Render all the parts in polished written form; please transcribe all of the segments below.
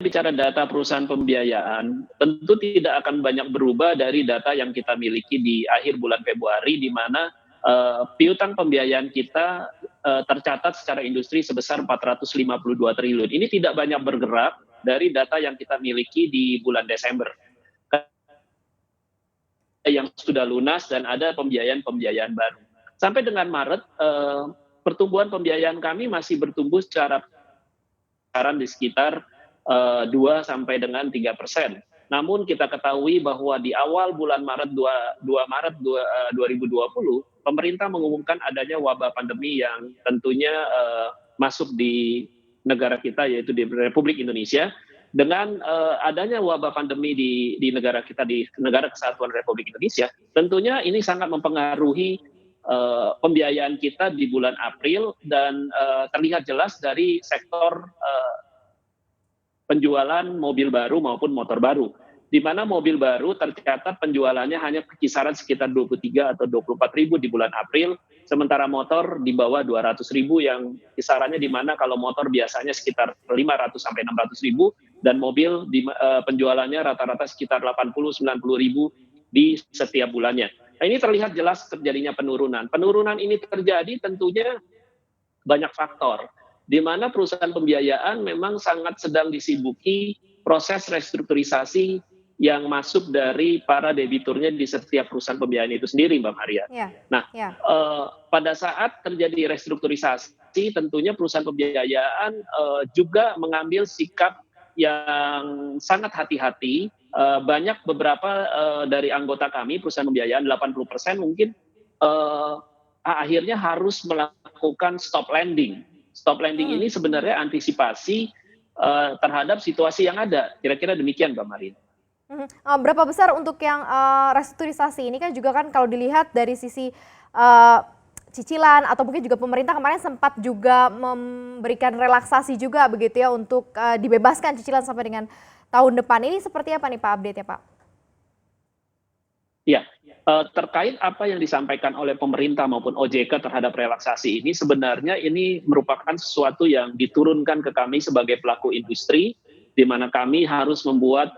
bicara data perusahaan pembiayaan, tentu tidak akan banyak berubah dari data yang kita miliki di akhir bulan Februari, di mana piutang pembiayaan kita tercatat secara industri sebesar 452 triliun. Ini tidak banyak bergerak dari data yang kita miliki di bulan Desember, yang sudah lunas dan ada pembiayaan baru. Sampai dengan Maret, pertumbuhan pembiayaan kami masih bertumbuh secara di sekitar 2 sampai dengan 3%. Namun kita ketahui bahwa di awal bulan Maret 2020, pemerintah mengumumkan adanya wabah pandemi yang tentunya masuk di negara kita, yaitu di Republik Indonesia. Dengan adanya wabah pandemi di negara kita, di negara kesatuan Republik Indonesia, tentunya ini sangat mempengaruhi pembiayaan kita di bulan April, dan terlihat jelas dari sektor penjualan mobil baru maupun motor baru, di mana mobil baru tercatat penjualannya hanya kisaran sekitar 23 atau 24 ribu di bulan April, sementara motor di bawah 200 ribu, yang kisarannya di mana kalau motor biasanya sekitar 500 sampai 600 ribu, dan mobil penjualannya rata-rata sekitar 80-90 ribu di setiap bulannya. Nah, ini terlihat jelas terjadinya penurunan. Penurunan ini terjadi tentunya banyak faktor, di mana perusahaan pembiayaan memang sangat sedang disibuki proses restrukturisasi yang masuk dari para debiturnya di setiap perusahaan pembiayaan itu sendiri, Mbak Maria. Nah, pada saat terjadi restrukturisasi, tentunya perusahaan pembiayaan juga mengambil sikap yang sangat hati-hati. Banyak beberapa dari anggota kami, perusahaan pembiayaan 80% mungkin akhirnya harus melakukan stop lending. Stop lending ini sebenarnya antisipasi terhadap situasi yang ada. Kira-kira demikian, Mbak Marin. Berapa besar untuk yang restrukturisasi ini? Kan juga kan kalau dilihat dari sisi cicilan, atau mungkin juga pemerintah kemarin sempat juga memberikan relaksasi juga begitu ya, untuk dibebaskan cicilan sampai dengan tahun depan. Ini seperti apa nih Pak update-nya, Pak? Ya, terkait apa yang disampaikan oleh pemerintah maupun OJK terhadap relaksasi ini, sebenarnya ini merupakan sesuatu yang diturunkan ke kami sebagai pelaku industri, di mana kami harus membuat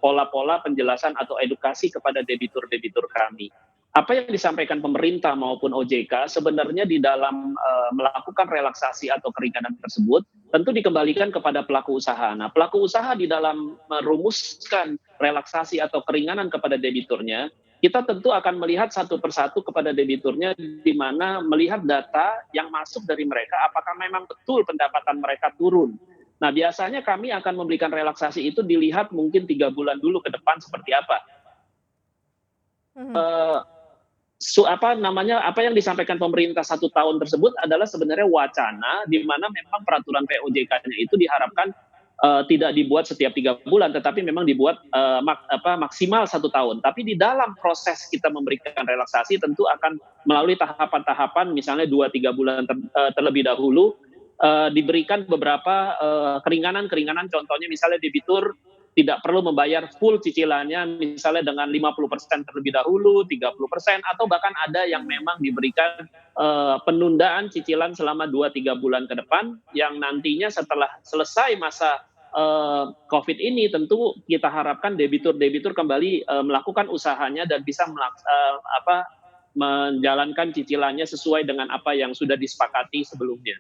pola-pola penjelasan atau edukasi kepada debitur-debitur kami. Apa yang disampaikan pemerintah maupun OJK sebenarnya di dalam melakukan relaksasi atau keringanan tersebut tentu dikembalikan kepada pelaku usaha. Nah, pelaku usaha di dalam merumuskan relaksasi atau keringanan kepada debiturnya, kita tentu akan melihat satu persatu kepada debiturnya, di mana melihat data yang masuk dari mereka, apakah memang betul pendapatan mereka turun. Nah, biasanya kami akan memberikan relaksasi itu dilihat mungkin 3 bulan dulu ke depan seperti apa. Apa yang disampaikan pemerintah 1 tahun tersebut adalah sebenarnya wacana, di mana memang peraturan POJK-nya itu diharapkan tidak dibuat setiap 3 bulan, tetapi memang dibuat maksimal 1 tahun. Tapi di dalam proses kita memberikan relaksasi tentu akan melalui tahapan-tahapan, misalnya 2-3 bulan terlebih dahulu diberikan beberapa keringanan, contohnya misalnya debitur tidak perlu membayar full cicilannya, misalnya dengan 50% terlebih dahulu, 30%, atau bahkan ada yang memang diberikan penundaan cicilan selama 2-3 bulan ke depan, yang nantinya setelah selesai masa COVID ini, tentu kita harapkan debitur-debitur kembali melakukan usahanya dan bisa menjalankan cicilannya sesuai dengan apa yang sudah disepakati sebelumnya.